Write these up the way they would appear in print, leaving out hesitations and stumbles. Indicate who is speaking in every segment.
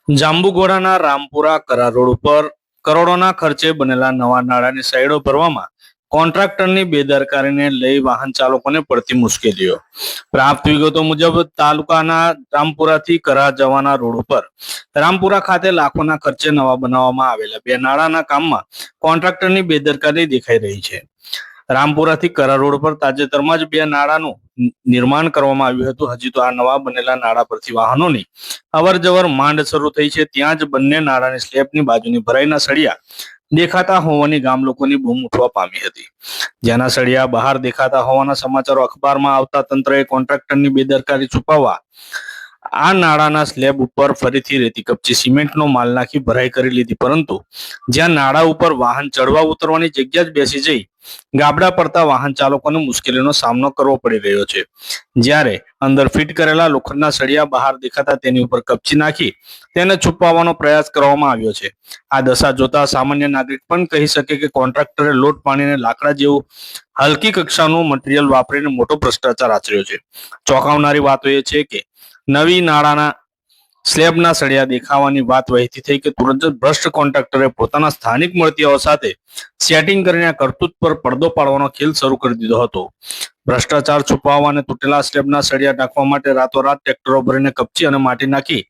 Speaker 1: જાંબુઘોડાના રામપુરા કરા રોડ ઉપર કરોડોના ખર્ચે બનેલા નવા નાળાની સાઈડો ભરવામાં કોન્ટ્રાક્ટરની બેદરકારીને લઈ વાહન ચાલકોને પડતી મુશ્કેલીઓ. પ્રાપ્ત વિગતો મુજબ તાલુકાના રામપુરાથી કરા જવાના રોડ ઉપર રામપુરા ખાતે લાખોના ખર્ચે નવા બનાવવામાં આવેલા બે નાળાના કામમાં કોન્ટ્રાક્ટરની બેદરકારી દેખાઈ રહી છે. રામપુરાથી કરા રોડ પર તાજેતરમાં જ બે નાળાનું નિર્માણ કરવામાં આવ્યું હતું. હજી તો આ નવા બનેલા નાળા પરથી વાહનોની અવર જવર માંડ શરૂ થઈ છે. ત્યાં જ બંને નાળાની સ્લેબની બાજુની ભરાઈના સળિયા દેખાતા હોવાની ગામ લોકોની બૂમ ઉઠવા પામી હતી. જેના સળિયા બહાર દેખાતા હોવાના સમાચારો અખબારમાં આવતા તંત્રએ કોન્ટ્રાક્ટરની બેદરકારી છુપાવવા આ નાળાના સ્લેબ ઉપર ફરીથી રેતી કપચી સિમેન્ટનો માલ નાખી ભરાઈ કરી લીધી. પરંતુ જ્યાં નાળા ઉપર વાહન ચડવા ઉતરવાની જગ્યા જ બેસી જઈ ગાબડા પડતા વાહન ચાલકોને મુશ્કેલીનો સામનો કરવો પડી રહ્યો છે. જ્યારે અંદર ફિટ કરેલા લોખંડના સળિયા બહાર દેખાતા તેની ઉપર કપચી નાખી તેને છુપાવવાનો પ્રયાસ કરવામાં આવ્યો છે. આ દશા જોતા સામાન્ય નાગરિક પણ કહી શકે કે કોન્ટ્રાક્ટરે લોટ પાણીને લાકડા જેવું હલકી કક્ષાનું મટીરીયલ વાપરીને મોટો ભ્રષ્ટાચાર આચર્યો છે. ચોંકાવનારી વાતો એ છે કે નવી નાળાના સ્લેબના સળિયા દેખાવાની વાત વહેતી થઈ કે તુરંત જ ભ્રષ્ટ કોન્ટ્રાક્ટરે પોતાના સ્થાનિક મળતિયાઓ સાથે સેટિંગ કરીને કરતૂત પર પડદો પાડવાનો ખેલ શરૂ કરી દીધો હતો. ભ્રષ્ટાચાર છુપાવવા અને તૂટેલા સ્લેબના સળિયા નાખવા માટે રાતોરાત ટ્રેક્ટરો ભરીને કપચી અને માટી નાખી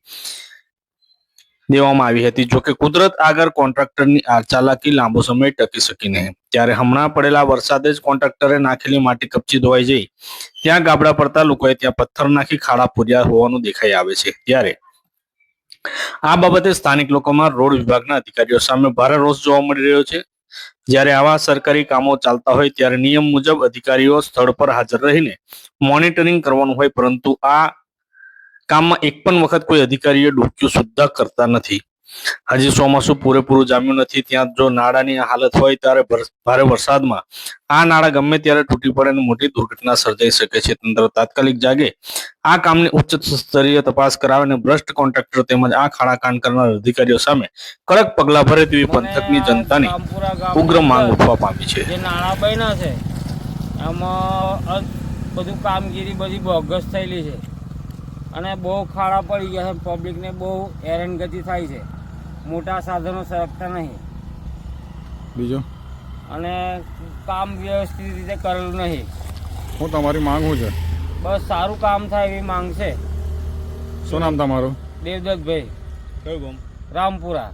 Speaker 1: દેવામાં આવી હતી. જોકે કુદરત આગળ કોન્ટ્રાક્ટરની આ ચાલાકી લાંબો સમય ટકી શકી નહીં. ત્યારે હમણાં પડેલા વરસાદે જ કોન્ટ્રાક્ટરે નાખેલી માટી કપચી ધોવાઈ જઈ ત્યાં ગાબડા પડતા લોકોએ ત્યાં પથ્થર નાખી ખાડા પૂર્યા હોવાનું દેખાઈ આવે છે. ત્યારે આ બાબતે સ્થાનિક લોકોમાં રોડ વિભાગના અધિકારીઓ સામે ભારે રોષ જોવા મળી રહ્યો છે. જ્યારે આવા સરકારી કામો ચાલતા હોય ત્યારે નિયમ મુજબ અધિકારીઓ સ્થળ પર હાજર રહીને મોનિટરિંગ કરવાનું હોય, પરંતુ આ કામમાં એક પણ વખત કોઈ અધિકારીએ ડોક્યું સુદ્ધા કરતા નથી. હજી ચોમાસું પૂરેપૂરું જામ્યું નથી, ત્યાં જો નાળાની આ હાલત હોય ત્યારે ભારે વરસાદમાં આ નાળા ગમે ત્યારે તૂટી પડે અને મોટી દુર્ઘટના સર્જાઈ શકે છે. તંત્ર તાત્કાલિક જાગે, આ કામની ઉચ્ચ સ્તરીય તપાસ કરાવે અને ભ્રષ્ટ કોન્ટ્રાક્ટર તેમજ આ ખાડાકાંડ કરનાર અધિકારીઓ સામે કડક પગલા ભરે તેવી પંથકની જનતાની ઉગ્ર માંગ ઉઠવા પામી છે.
Speaker 2: જે નાળા બન્યા છે એમાં બધું કામગીરી બધી બોગસ થયેલી છે અને બહુ ખાડા પડી ગયા છે. પબ્લિકને બહુ હેરાનગતિ થાય છે. મોટા સાધનો સરકતા નહીં.
Speaker 3: બીજું
Speaker 2: અને કામ વ્યવસ્થિત રીતે કરેલું નહીં.
Speaker 3: હું તમારી માંગ શું છે?
Speaker 2: બસ સારું કામ થાય એવી માંગ છે.
Speaker 3: શું નામ તમારું?
Speaker 2: દેવદત્તભાઈ.
Speaker 1: કયું ગામ?
Speaker 2: રામપુરા.